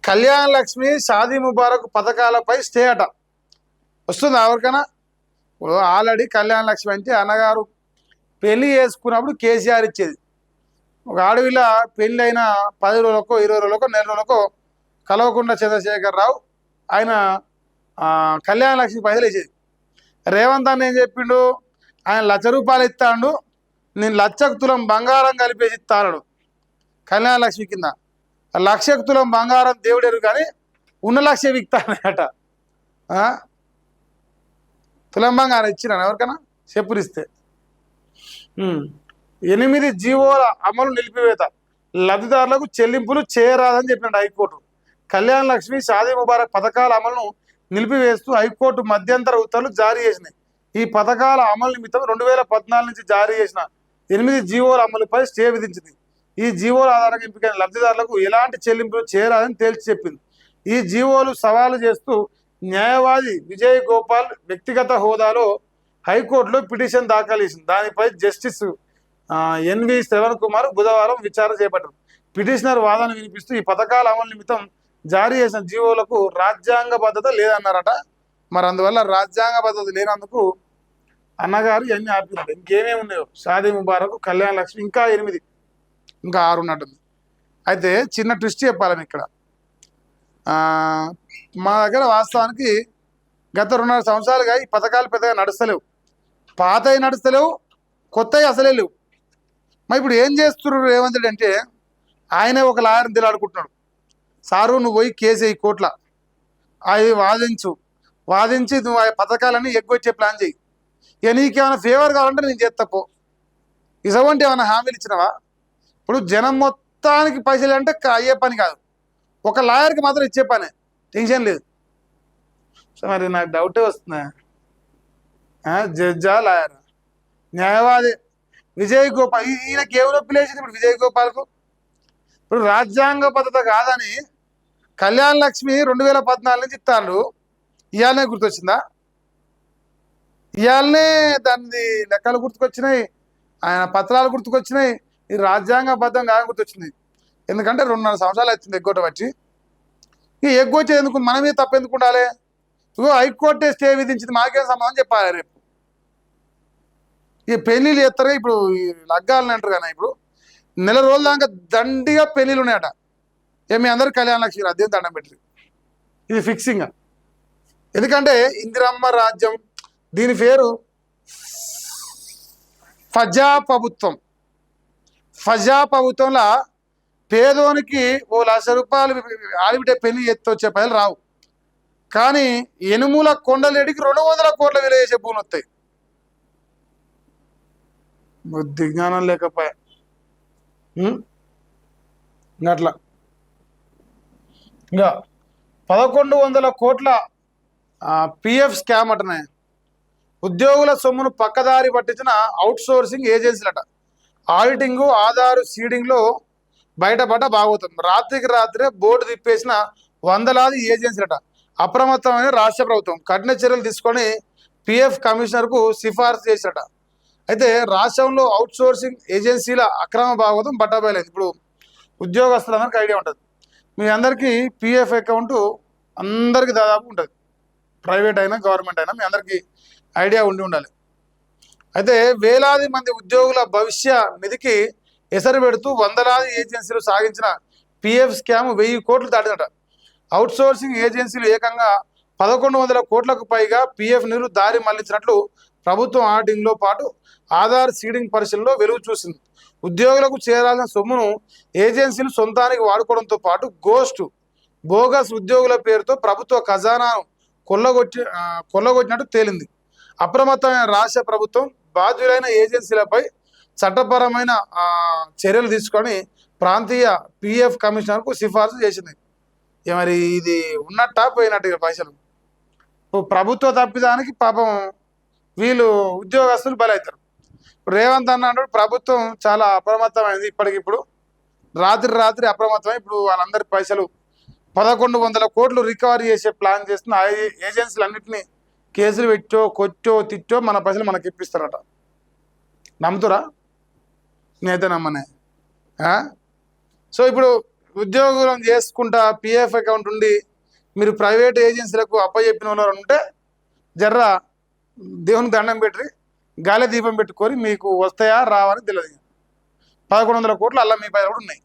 కళ్యాణ లక్ష్మి షాదీ ముబారక్ పథకాలపై స్టే అట వస్తుంది ఎవరికైనా. ఇప్పుడు ఆల్రెడీ కళ్యాణ లక్ష్మి అంటే అన్నగారు పెళ్లి చేసుకున్నప్పుడు కేసీఆర్ ఇచ్చేది. ఒక ఆడవిల పెళ్ళి అయిన 10 రోజులకో 20 రోజులకో నెల రోజులకో కల్వకుంట్ల చంద్రశేఖర్ రావు ఆయన కళ్యాణ లక్ష్మి పైసలు ఇచ్చేది. రేవంత్ అన్న ఏం చెప్పిండు, ఆయన ₹1,00,000 ఇస్తాడు, నేను 1,00,000 తులం బంగారం కలిపేసి ఇస్తాడు కళ్యాణ లక్ష్మి కింద. 1,00,000 తులం బంగారం దేవుడేరు కానీ ఉన్న 1,00,000 ఇస్తానట. తులం బంగారం ఇచ్చినాను ఎవరికైనా చెప్పురిస్తే. 8 జీవోల అమలు నిలిపివేత, లబ్ధిదారులకు చెల్లింపులు చేయరాదని చెప్పినట్టు హైకోర్టు. కళ్యాణ లక్ష్మి షాదీ ముబారక్ పథకాల అమలును నిలిపివేస్తూ హైకోర్టు మధ్యంతర ఉత్తర్వులు జారీ చేసినాయి. ఈ పథకాల అమలు నిమిత్తం 2014 నుంచి జారీ చేసిన 8 జీవోల అమలుపై స్టే విధించింది. ఈ జీవోల ఆధారంగా ఎంపికైన లబ్ధిదారులకు ఎలాంటి చెల్లింపులు చేయరాదని తేల్చి చెప్పింది. ఈ జీవోలు సవాలు చేస్తూ న్యాయవాది విజయ్ గోపాల్ వ్యక్తిగత హోదాలో హైకోర్టులో పిటిషన్ దాఖలు చేసింది. దానిపై జస్టిస్ NV శ్రవణ్ కుమార్ బుధవారం విచారణ చేపట్టారు. పిటిషనర్ వాదన వినిపిస్తూ ఈ పథకాల అమలు నిమిత్తం జారీ చేసిన జీవోలకు రాజ్యాంగబద్ధత లేదన్నారట. మరి అందువల్ల రాజ్యాంగబద్ధత లేనందుకు అన్నగారు ఇవన్నీ ఆపినారు. ఇంకేమేమి ఉన్నాయో షాదీ ముబారక్, కళ్యాణ లక్ష్మి, ఇంకా 8, ఇంకా 6 ఉన్నట్టుంది. అయితే చిన్న ట్విస్ట్ చెప్పాలి ఇక్కడ. మా దగ్గర వాస్తవానికి గత 2.5 సంవత్సరాలుగా ఈ పథకాలు పెద్దగా నడుస్తలేవు. పాతవి నడుస్తలేవు, కొత్తవి అసలే లేవు. మరి ఇప్పుడు ఏం చేస్తున్నారు రేవంత్ రెడ్డి అంటే, ఆయనే ఒక లాయర్ని దిలాడుకుంటున్నాడు. సారు నువ్వు పోయి కేసు వేయి కోట్ల, అవి వాదించి నువ్వు ఆ పథకాలన్నీ ఎగ్గొచ్చే ప్లాన్ చేయి. ఇక నీకేమైనా ఫేవర్ కావాలంటే నేను చేస్తపో. ఇసవంటి ఏమైనా హామీలు ఇచ్చినవా? ఇప్పుడు జనం మొత్తానికి పైసలు అంటే అయ్యే పని కాదు, ఒక లాయర్కి మాత్రం ఇచ్చే పనే, టెన్షన్ లేదు. సో మరి నాకు డౌటే వస్తుందా, జడ్జా లాయర్ న్యాయవాది విజయ్ గోపాల్ ఈయనకి ఏ నొప్పి లేచింది ఇప్పుడు విజయ్ గోపాల్కు? ఇప్పుడు రాజ్యాంగ పద్ధత కాదని కళ్యాణ లక్ష్మి 2014 నుంచి ఇస్తాడు, ఇవాళనే గుర్తొచ్చిందా? ఇవాళనే దాని లెక్కలు గుర్తుకొచ్చినాయి, ఆయన పత్రాలు గుర్తుకొచ్చినాయి. ఇది రాజ్యాంగబద్ధం కాదని గుర్తొచ్చింది. ఎందుకంటే 2.5 సంవత్సరాలు అవుతుంది ఎగ్గొట్ట వచ్చి. ఇక ఎగ్గొచ్చేది ఎందుకు, మనమే తప్పెందుకు ఉండాలి? ఇగో హైకోర్టే స్టే విధించింది, మాకేం సంబంధం చెప్పాలి. రేపు ఈ పెళ్ళిళ్ళు చేస్తారు, ఇప్పుడు ఈ లగ్గాలని అంటారు కానీ ఇప్పుడు నెల రోజుల దాకా దండిగా పెళ్ళిళ్ళు ఉన్నాయట. మీ అందరు కళ్యాణ లక్ష్మి అద్దెం దండం పెట్టరు, ఇది ఫిక్సింగ్. ఎందుకంటే ఇందిరమ్మ రాజ్యం, దీని పేరు ప్రజాప్రభుత్వంలో పేదోనికి ఓ ₹1,00,000 ఆడిబిడ్డ పెళ్లి ఎత్తి వచ్చే పైలు రావు. కానీ ఎనుమూల కొండలేడికి 200 కోట్ల విలువ చేసే భూములు వస్తాయి. బుద్ధి జ్ఞానం లేకపోయా అట్లా. ఇంకా 1,100 కోట్ల PF స్కామ్ అటనే. ఉద్యోగుల సొమ్మును పక్కదారి పట్టించిన అవుట్సోర్సింగ్ ఏజెన్సీలట. ఆడిటింగు, ఆధారు సీడింగ్లో బయటపడ్డ భాగవతం. రాత్రికి రాత్రే బోర్డు తిప్పేసిన వందలాది ఏజెన్సీలట. అప్రమత్తమైన రాష్ట్ర ప్రభుత్వం కఠిన చర్యలు తీసుకొని PF కమిషనర్కు సిఫార్సు చేసినట. అయితే రాష్ట్రంలో అవుట్సోర్సింగ్ ఏజెన్సీల అక్రమ భాగవతం బట్టబయలేదు. ఇప్పుడు ఉద్యోగస్తులందరికీ ఐడియా ఉంటుంది. మీ అందరికీ PF అకౌంటు అందరికీ దాదాపు ఉంటుంది, ప్రైవేట్ అయినా గవర్నమెంట్ అయినా మీ అందరికీ ఐడియా ఉండాలి. అయితే వేలాది మంది ఉద్యోగుల భవిష్య నిధికి ఎసరు పెడుతూ వందలాది ఏజెన్సీలు సాగించిన PF స్కామ్ 1000 కోట్లు దాటినట. అవుట్సోర్సింగ్ ఏజెన్సీలు ఏకంగా 1,100 కోట్లకు పైగా PF నిధులు దారి మళ్లించినట్లు ప్రభుత్వం ఆడిటింగ్లో పాటు ఆధార్ సీడింగ్ పరిశీలనలో వెలుగు చూసింది. ఉద్యోగులకు చేరాల్సిన సొమ్మును ఏజెన్సీలు సొంతానికి వాడుకోవడంతో పాటు బోగస్ ఉద్యోగుల పేరుతో ప్రభుత్వ ఖజానాను కొల్లగొట్టినట్టు తేలింది. అప్రమత్తమైన రాష్ట్ర ప్రభుత్వం బాధ్యులైన ఏజెన్సీలపై చట్టపరమైన చర్యలు తీసుకొని ప్రాంతీయ PF కమిషనర్కు సిఫార్సు చేసింది. మరి ఇది ఉన్నట్టా పోయినట్టు పైసలు? ప్రభుత్వ తప్పిదానికి పాపం వీళ్ళు ఉద్యోగస్తులు బలవుతారు. రేవంత్ అన్న అంటాడు ప్రభుత్వం చాలా అప్రమత్తమైంది, ఇప్పటికిప్పుడు రాత్రి అప్రమత్తమై ఇప్పుడు వాళ్ళందరి పైసలు 1,100 కోట్లు రికవరీ చేసే ప్లాన్ చేస్తున్న ఏజెన్సీలు అన్నింటినీ కేసులు పెట్టో కొట్టో తిట్టో మన పైసలు మనకి ఇప్పిస్తారట. నమ్ముతురా? నేనైతే నమ్మనే. సో ఇప్పుడు ఉద్యోగం చేసుకుంటా పిఎఫ్ అకౌంట్ ఉండి మీరు ప్రైవేట్ ఏజెన్సీలకు అప్పచెప్పిన వాళ్ళు ఉంటే జర్ర దేవుని దండం పెట్టి గాలి దీపం పెట్టుకొని మీకు వస్తాయా రావని తెలియదు. 1100 కోట్లు అలా మీ పైన కూడా ఉన్నాయి.